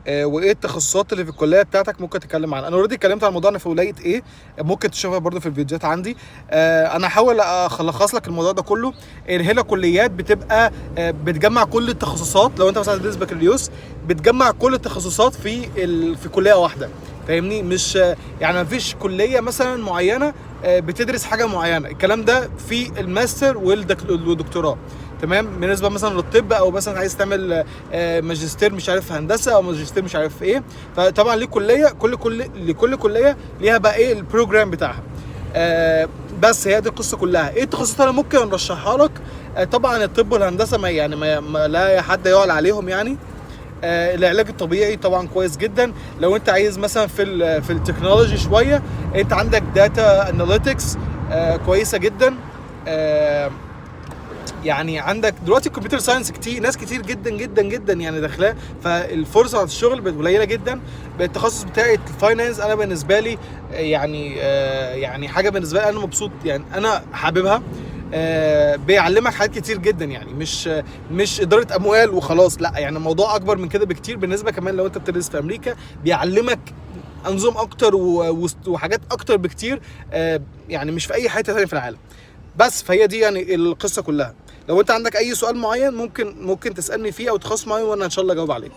وايه التخصصات اللي في الكليه بتاعتك ممكن تتكلم عنها. انا اوريدي اتكلمت عن الموضوع انا في ولايه ايه، ممكن تشوفها برده في الفيديوهات عندي. انا هحاول الخص لك الموضوع ده كله. هنا كليات بتبقى بتجمع كل التخصصات. لو انت مثلا هتدرس بكالوريوس بتجمع كل التخصصات في كليه واحده، فاهمني؟ مش يعني ما فيش كليه مثلا معينه بتدرس حاجه معينه. الكلام ده في الماستر والدكتوراه، تمام؟ بالنسبه مثلا للطب، او مثلا عايز تعمل ماجستير مش عارف هندسه، او ماجستير مش عارف ايه. فطبعا ليه كليه، لكل كليه ليها بقى ايه البروجرام بتاعها. بس هي دي القصه كلها. ايه التخصصات اللي ممكن نرشحها لك؟ طبعا الطب والهندسه ما لا حد يعلى عليهم يعني. العلاج الطبيعي طبعا كويس جدا. لو انت عايز مثلا في التكنولوجي شويه، انت عندك داتا اناليتكس كويسه جدا. يعني عندك دلوقتي الكمبيوتر ساينس كتير، ناس كتير جدا جدا جدا يعني داخلاه، فالفرصه على الشغل بقت قليله جدا. بالتخصص بتاعي الفاينانس انا بالنسبه لي يعني حاجه بالنسبه لي انا مبسوط، يعني انا حاببها. بيعلمك حاجات كتير جدا، يعني مش اداره اموال وخلاص، لا، يعني الموضوع اكبر من كده بكتير. بالنسبه كمان لو انت بتدرس في امريكا بيعلمك انظمه اكتر وحاجات اكتر بكتير، يعني مش في اي حته ثانيه في العالم. بس فهي دي يعني القصه كلها. لو انت عندك اي سؤال معين ممكن تسالني فيه، او تخصص معين، وانا ان شاء الله اجاوب عليه.